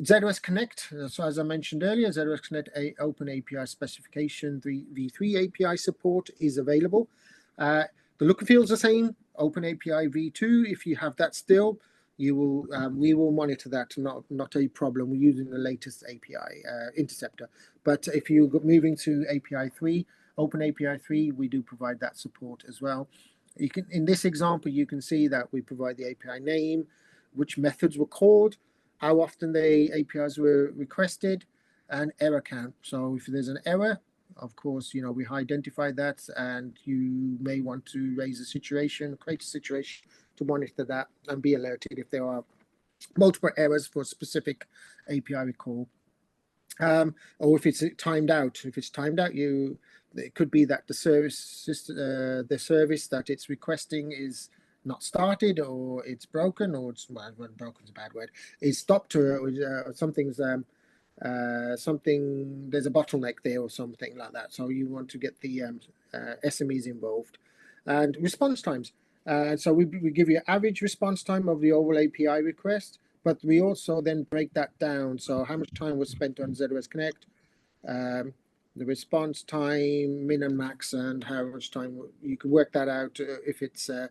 zOS Connect, so as I mentioned earlier, zOS Connect Open API specification v3 API support is available. The look and feel is the same, Open API v2. If you have that still, you will we will monitor that. Not a problem. We're using the latest API interceptor. But if you're moving to API 3, Open API 3, we do provide that support as well. You can, in this example, you can see that we provide the API name, which methods were called, how often the APIs were requested, and error count. So if there's an error, of course, we identify that, and you may want to raise a situation, create a situation to monitor that and be alerted if there are multiple errors for a specific API recall. Or if it's timed out. If it's timed out, it could be that the service that it's requesting is not started, or it's broken, or it's broken is a bad word. It's stopped, or something's there's a bottleneck there or something like that. So you want to get the SMEs involved. And response times. So we give you average response time of the overall API request, but we also then break that down. So how much time was spent on zOS Connect, the response time, min and max, and how much time you can work that out if it's the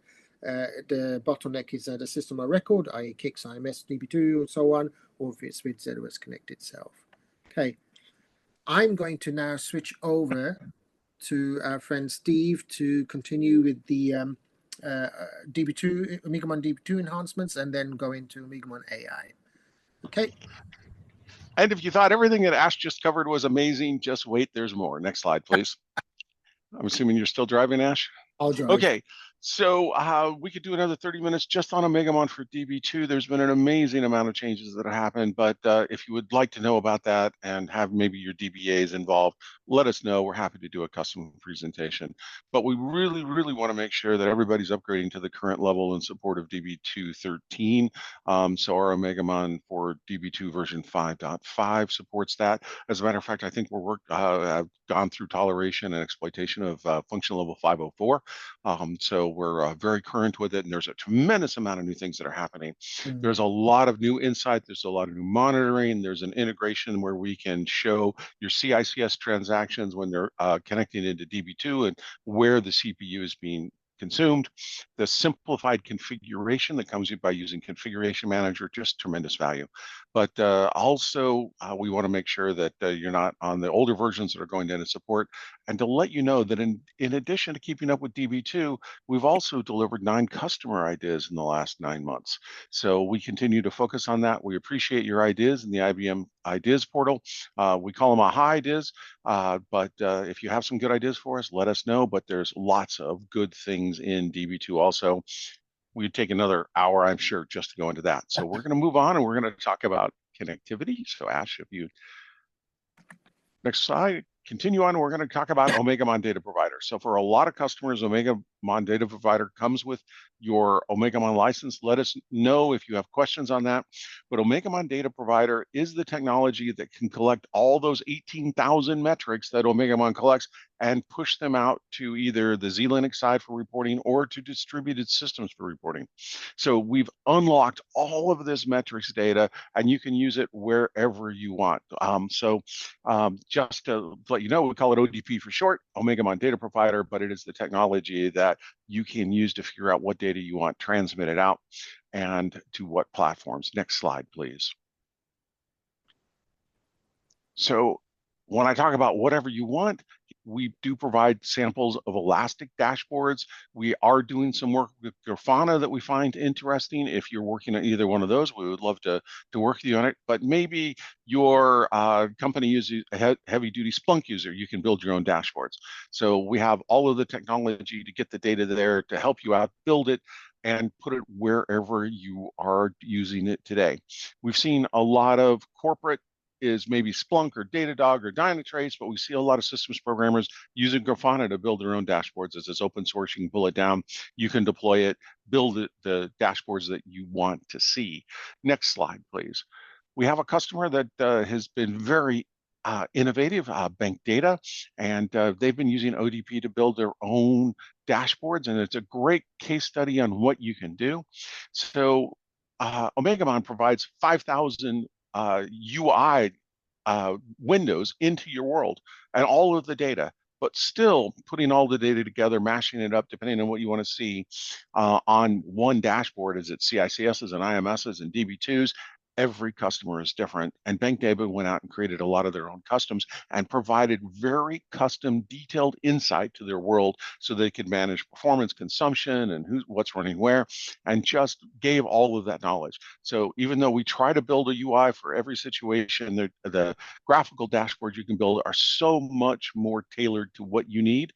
bottleneck is at a system of record, i.e. Kix, IMS, DB2, and so on, or if it's with zOS Connect itself. Okay, I'm going to now switch over to our friend Steve to continue with the DB2, OMEGAMON DB2 enhancements, and then go into OMEGAMON AI. Okay. And if you thought everything that Ash just covered was amazing, just wait, there's more. Next slide, please. I'm assuming you're still driving, Ash? I'll drive. Okay, so we could do another 30 minutes just on OMEGAMON for DB2. There's been an amazing amount of changes that have happened, but if you would like to know about that and have maybe your DBAs involved, let us know. We're happy to do a custom presentation. But we really, really want to make sure that everybody's upgrading to the current level in support of DB2.13. So our OMEGAMON for DB2 version 5.5 supports that. As a matter of fact, I think have gone through toleration and exploitation of function level 504. So we're very current with it, and there's a tremendous amount of new things that are happening. There's a lot of new insight. There's a lot of new monitoring. There's an integration where we can show your CICS transactions when they're connecting into DB2 and where the CPU is being consumed. The simplified configuration that comes by using Configuration Manager, just tremendous value. But also, we want to make sure that you're not on the older versions that are going into support. And to let you know that in addition to keeping up with DB2, we've also delivered 9 customer ideas in the last 9 months. So we continue to focus on that. We appreciate your ideas in the IBM Ideas portal. We call them AHA ideas, but if you have some good ideas for us, let us know. But there's lots of good things in DB2 also. We'd take another hour, I'm sure, just to go into that. So we're going to move on, and we're going to talk about connectivity. So Ash, if you next slide, continue on. We're going to talk about OMEGAMON Data Provider. So for a lot of customers, OMEGAMON Data Provider comes with your OMEGAMON license. Let us know if you have questions on that. But OMEGAMON Data Provider is the technology that can collect all those 18,000 metrics that OMEGAMON collects and push them out to either the Z-Linux side for reporting or to distributed systems for reporting. So we've unlocked all of this metrics data, and you can use it wherever you want. Just to let you know, we call it ODP for short, OMEGAMON Data Provider, but it is the technology that you can use to figure out what data you want transmitted out and to what platforms. Next slide, please. So when I talk about whatever you want, We do provide samples of elastic dashboards. We are doing some work with Grafana that we find interesting. If you're working on either one of those, we would love to work with you on it. But maybe your company uses a heavy-duty Splunk user. You can build your own dashboards. So we have all of the technology to get the data there to help you out, build it, and put it wherever you are using it today. We've seen a lot of corporate is maybe Splunk or Datadog or Dynatrace, but we see a lot of systems programmers using Grafana to build their own dashboards. As it's open source, you can pull it down, you can deploy it, build it, the dashboards that you want to see. Next slide, please. We have a customer that has been very innovative, Bank Data, and they've been using ODP to build their own dashboards, and it's a great case study on what you can do. So OMEGAMON provides 5,000 UI windows into your world and all of the data, but still putting all the data together, mashing it up, depending on what you want to see on one dashboard. Is it CICSs and IMSs and DB2s? Every customer is different. And Bank Data went out and created a lot of their own customs and provided very custom, detailed insight to their world so they could manage performance, consumption, and what's running where, and just gave all of that knowledge. So even though we try to build a UI for every situation, the graphical dashboards you can build are so much more tailored to what you need.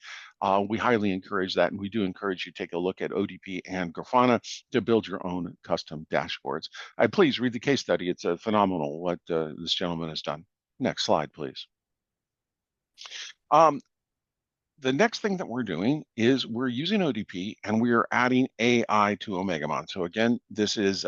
We highly encourage that, and we do encourage you to take a look at ODP and Grafana to build your own custom dashboards. Please read the case study. It's phenomenal what this gentleman has done. Next slide, please. The next thing that we're doing is we're using ODP and we are adding AI to OMEGAMON. So again, this is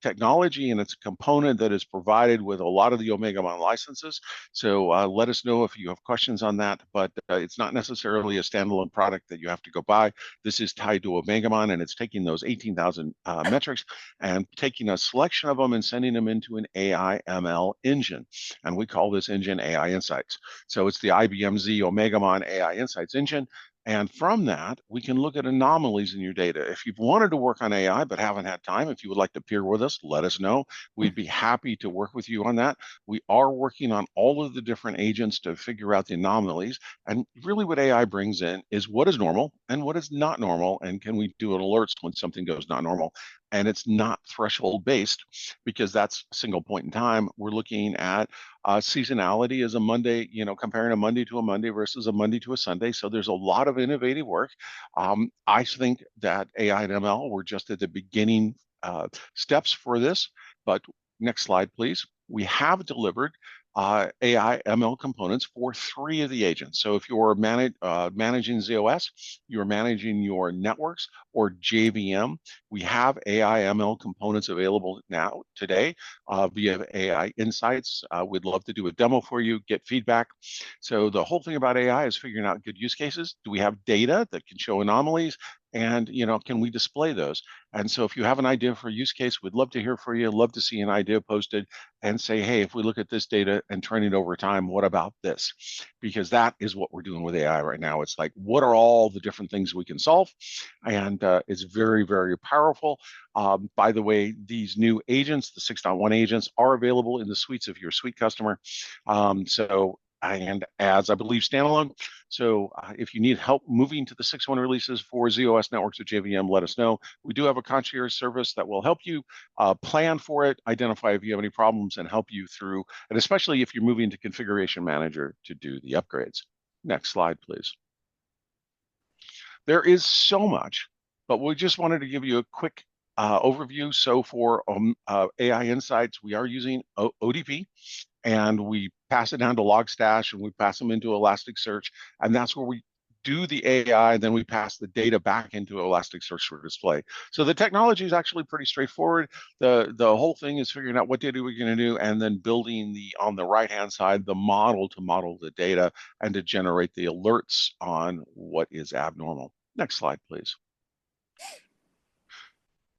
technology and it's a component that is provided with a lot of the OMEGAMON licenses. So let us know if you have questions on that, but it's not necessarily a standalone product that you have to go buy. This is tied to OMEGAMON, and it's taking those 18,000 metrics and taking a selection of them and sending them into an AI ML engine. And we call this engine AI Insights. So it's the IBM Z OMEGAMON AI Insights engine. And from that, we can look at anomalies in your data. If you've wanted to work on AI but haven't had time, if you would like to peer with us, let us know. We'd be happy to work with you on that. We are working on all of the different agents to figure out the anomalies. And really what AI brings in is what is normal and what is not normal. And can we do an alerts when something goes not normal? And it's not threshold based because that's a single point in time. We're looking at seasonality as a Monday, comparing a Monday to a Monday versus a Monday to a Sunday. So there's a lot of innovative work. I think that AI and ML were just at the beginning steps for this. But next slide, please. We have delivered AI ML components for 3 of the agents. So if you're managing zOS, you're managing your networks or JVM, we have AI ML components available now today via AI Insights. We'd love to do a demo for you, get feedback. So the whole thing about AI is figuring out good use cases. Do we have data that can show anomalies? And can we display those? And so if you have an idea for a use case, we'd love to hear from you, love to see an idea posted and say, hey, if we look at this data and turn it over time, what about this? Because that is what we're doing with AI right now. It's like, what are all the different things we can solve? And it's very, very powerful. By the way, these new agents, the 6.1 agents, are available in the suites of your suite customer. And as I believe standalone. So if you need help moving to the 6.1 releases for zOS networks or JVM, let us know. We do have a concierge service that will help you plan for it, identify if you have any problems, and help you through, and especially if you're moving to Configuration Manager to do the upgrades. Next slide, please. There is so much, but we just wanted to give you a quick overview. So for AI Insights, we are using ODP, and we pass it down to Logstash, and we pass them into Elasticsearch, and that's where we do the AI, and then we pass the data back into Elasticsearch for display. So the technology is actually pretty straightforward. The whole thing is figuring out what data we're going to do, and then building on the right-hand side, the model to model the data and to generate the alerts on what is abnormal. Next slide, please.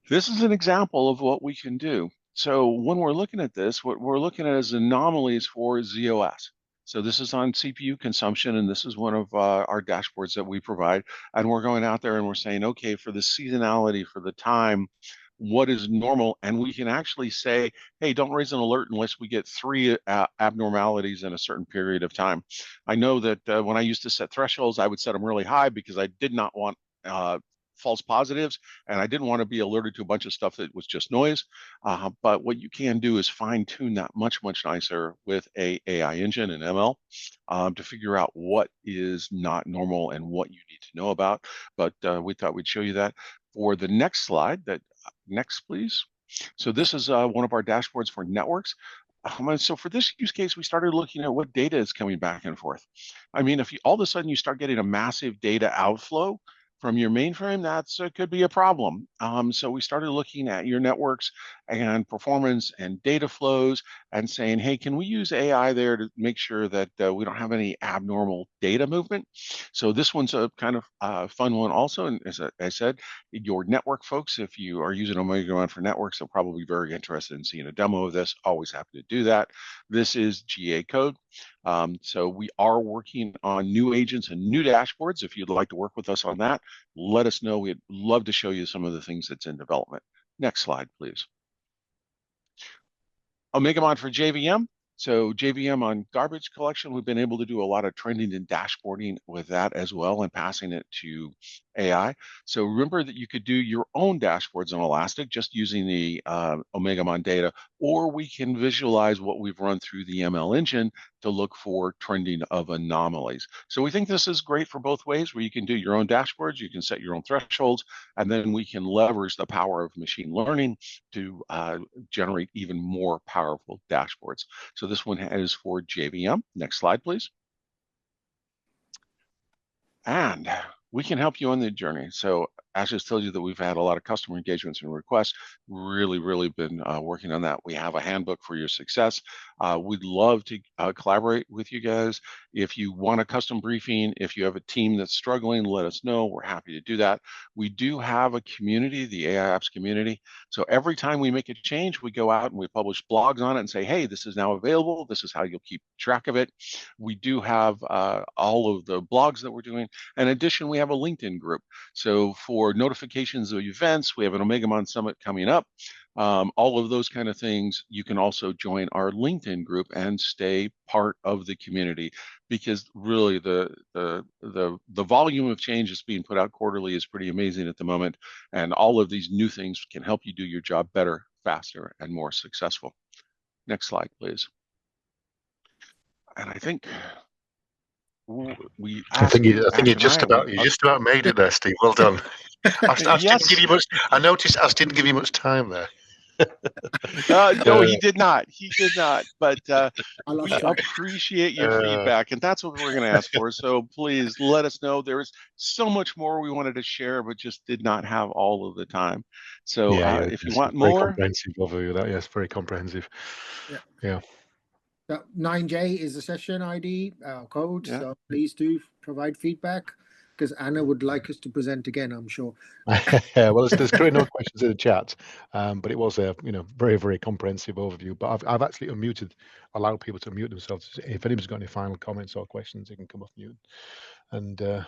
This is an example of what we can do. So when we're looking at this, what we're looking at is anomalies for zOS. So this is on CPU consumption, and this is one of our dashboards that we provide. And we're going out there and we're saying, okay, for the seasonality, for the time, what is normal, and we can actually say, hey, don't raise an alert unless we get 3 abnormalities in a certain period of time. I know that when I used to set thresholds, I would set them really high because I did not want false positives, and I didn't want to be alerted to a bunch of stuff that was just noise. But what you can do is fine tune that much nicer with a AI engine and ML to figure out what is not normal and what you need to know about. But we thought we'd show you that. For the next slide, next please. So this is one of our dashboards for networks. So for this use case, we started looking at what data is coming back and forth. I mean, if all of a sudden you start getting a massive data outflow from your mainframe, that's could be a problem. So we started looking at your networks and performance and data flows and saying, hey, can we use AI there to make sure that we don't have any abnormal data movement? So this one's a kind of fun one also. And as I said, your network folks, if you are using OMEGAMON for networks, are probably very interested in seeing a demo of this. Always happy to do that. This is GA code. So we are working on new agents and new dashboards. If you'd like to work with us on that, let us know. We'd love to show you some of the things that's in development. Next slide, please. OMEGAMON for JVM. So JVM on garbage collection, we've been able to do a lot of trending and dashboarding with that as well and passing it to AI. So remember that you could do your own dashboards on Elastic just using the OMEGAMON data, or we can visualize what we've run through the ML engine to look for trending of anomalies. So we think this is great for both ways, where you can do your own dashboards, you can set your own thresholds, and then we can leverage the power of machine learning to generate even more powerful dashboards. So this one is for JVM. Next slide, please. And we can help you on the journey. So Ash has told you that we've had a lot of customer engagements and requests. Really been working on that. We have a handbook for your success. We'd love to collaborate with you guys. If you want a custom briefing, if you have a team that's struggling, let us know. We're happy to do that. We do have a community, the AI Apps community. So every time we make a change, we go out and we publish blogs on it and say, hey, this is now available. This is how you'll keep track of it. We do have all of the blogs that we're doing. In addition, we have a LinkedIn group. So for notifications of events, we have an OMEGAMON Summit coming up. All of those kind of things, you can also join our LinkedIn group and stay part of the community, because really the volume of change that's being put out quarterly is pretty amazing at the moment, and all of these new things can help you do your job better, faster, and more successful. Next slide, please. And I think I think you just about made it there, Steve. Well done. Ash didn't give you much. I noticed Ash didn't give you much time there. No, he did not. He did not. But we appreciate your feedback, and that's what we're going to ask for. So please let us know. There is so much more we wanted to share, but just did not have all of the time. So if you want more, comprehensive overview. That yes, very comprehensive. Yeah. That 9J is the session ID code. Yeah. So please do provide feedback, because Anna would like us to present again, I'm sure. Well, there's currently no questions in the chat, but it was a very comprehensive overview. But I've actually allowed people to unmute themselves. If anybody's got any final comments or questions, they can come off mute and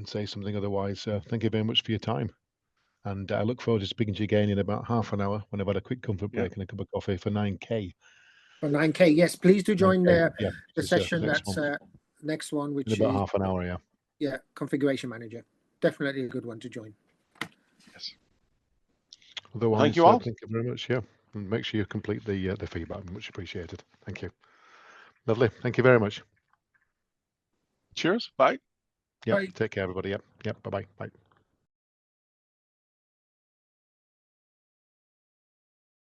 say something. Otherwise, thank you very much for your time, and I look forward to speaking to you again in about half an hour when I've had a quick comfort break and a cup of coffee for 9K. For 9K, yes, please do join the session. That's next one, which in about half an hour. Yeah, configuration manager. Definitely a good one to join. Yes. Otherwise, thank you all. Thank you very much. Yeah, and make sure you complete the feedback. Much appreciated. Thank you. Lovely. Thank you very much. Cheers. Bye. Yeah. Take care, everybody. Yep. Bye. Bye.